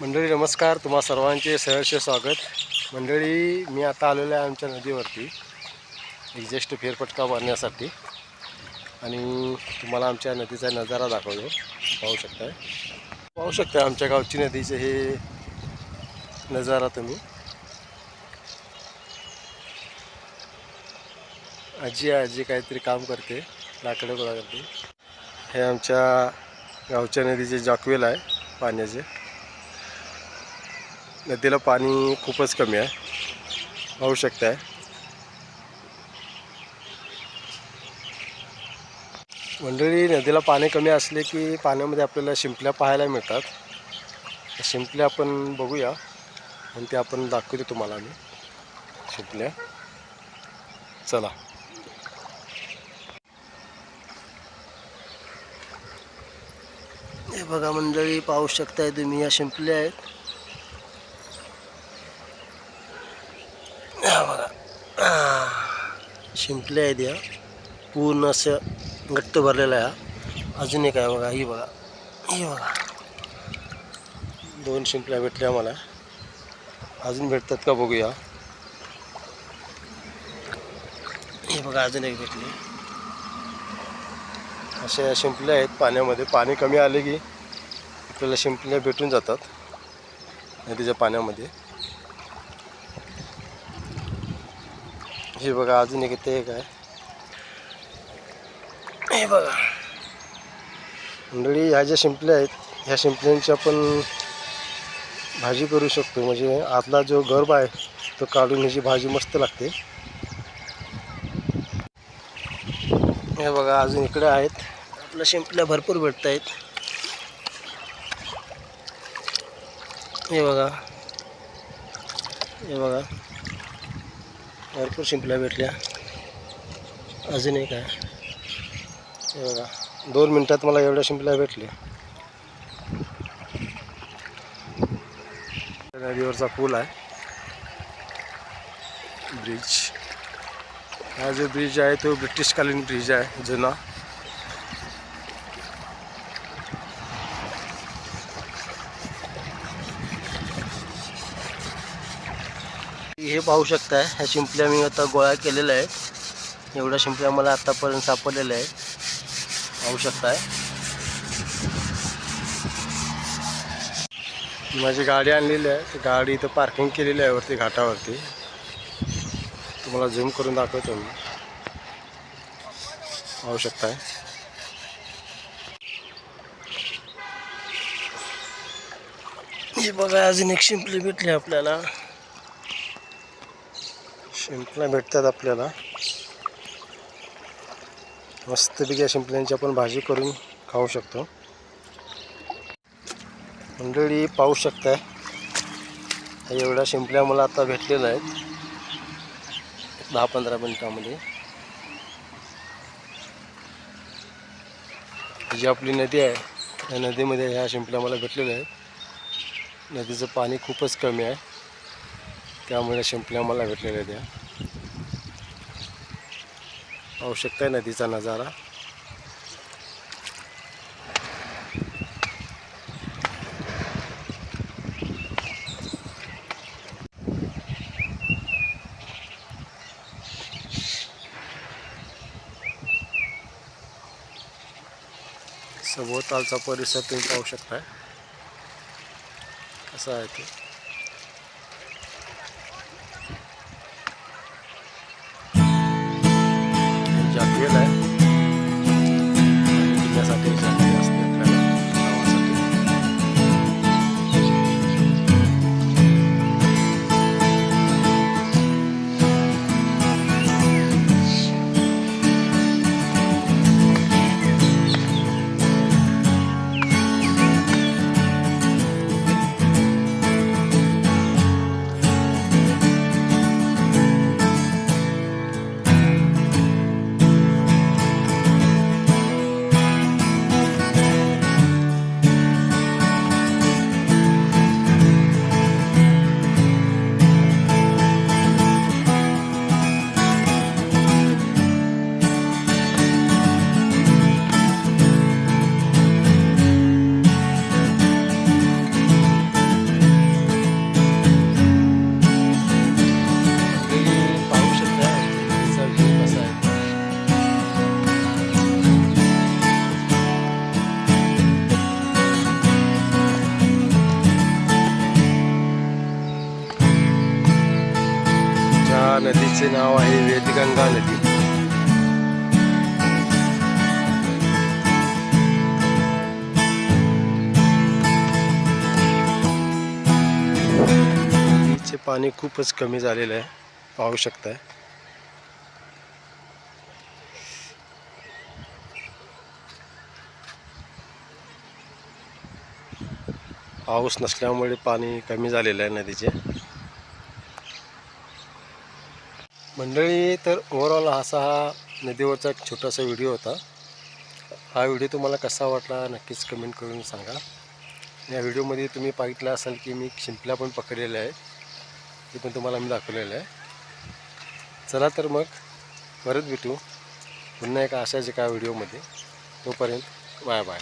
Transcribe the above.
मंडळी नमस्कार, तुम्हा सर्वांचे सहर्ष स्वागत. मंडळी मी आता आलेलो आहे आमच्या नदीवरती एक जस्ट फेरफटका मारण्यासाठी आणि तुम्हाला आमच्या नदीचा नजारा दाखवतो. पाहू शकता आमच्या गावची नदीचे हे नजारा तुम्ही. आजी काहीतरी काम करते, लाकडं गोळा करते. हे आमच्या गावच्या नदीचे जॉकवेल आहे पाण्याचे. नदीला पाणी खूपच कमी आहे, पाहू शकताय. मंडळी नदीला पाणी कमी असले की पाण्यामध्ये आपल्याला शिंपल्या पाहायला मिळतात. शिंपल्या आपण बघूया आणि ते आपण दाखवतो तुम्हाला आम्ही शिंपल्या. चला. हे बघा मंडळी, पाहू शकताय तुम्ही, या शिंपल्या आहेत. शिंपल्या आहेत या, पूर्ण असं घट्ट भरलेलं आहे. अजून एक आहे बघा, ही बघा, दोन शिंपल्या भेटल्या मला. अजून भेटतात का बघूया. हे बघा, अजून एक भेटली. अशा शिंपल्या आहेत पाण्यामध्ये. पाणी कमी आले की आपल्याला शिंपल्या भेटून जातात नदीच्या पाण्यामध्ये. हे बघा, अजून एक इथे एक आहे. हे बघा मंडळी, ह्या ज्या शिंपल्या आहेत, ह्या शिंपल्यांची आपण भाजी करू शकतो. म्हणजे आतला जो गर्भ आहे तो काढून ह्याची भाजी मस्त लागते. हे बघा, अजून इकडे आहेत आपल्या शिंपल्या भरपूर भेटत आहेत. हे बघा भरपूर शिंपल्या भेटल्या. अजून एक आहे. हे बघा, 2 मिनिटात मला एवढ्या शिंपल्या भेटल्या. नदीवरचा पूल आहे, ब्रिज. हा जो ब्रिज आहे तो ब्रिटिशकालीन ब्रिज आहे, जुना. हे पाहू शकताय, ह्या शिंपल्या मी आता गोळा केलेल्या आहेत. एवढ्या शिंपल्या मला आतापर्यंत सापडलेल्या आहेत, पाहू शकताय. माझी गाडी आणलेली आहे, गाडी इथं पार्किंग केलेली आहे वरती घाटावरती. तुम्हाला झूम करून दाखवतो मी, पाहू शकताय. हे बघा, अजून एक शिंपली भेटली आपल्याला. शिंपल्या भेटतात आपल्याला मस्तपैकी. या शिंपल्यांची आपण भाजी करून खाऊ शकतो. मंडळी पाहू शकताय, एवढ्या शिंपल्या मला आता भेटलेल्या आहेत 10-15 मिनिटामध्ये. जी आपली नदी आहे, या नदीमध्ये ह्या शिंपल्या मला भेटलेल्या आहेत. नदीचं पाणी खूपच कमी आहे, त्यामुळे शिंपल्या मला भेटलेल्या आहेत. पाहू शकताय नदीचा नजारा. सभोवतालचा परिसर तुम्ही पाहू शकताय कसा आहे ते. जाकवेल आहे, पिण्यासाठी जाकवेल असते आपल्याला गावासाठी. नदीचे नाव आहे वेदगंगा नदी. नदीचे पाणी खूपच कमी झालेलं आहे, पाहू शकताय. पाऊस नसल्यामुळे पाणी कमी झालेलं आहे नदीचे. मंडळी, तर ओव्हरऑल हा नदीवरचा एक छोटासा व्हिडिओ होता. हा व्हिडिओ तुम्हाला कसा वाटला नक्कीच कमेंट करून सांगा. या व्हिडिओमध्ये तुम्ही पाहितलं असाल की मी शिंपल्या पण पकडलेल्या आहे, ते पण तुम्हाला मी दाखवलेलं आहे. चला तर मग परत भेटू पुन्हा एका अशाच एका व्हिडिओमध्ये. तोपर्यंत बाय बाय.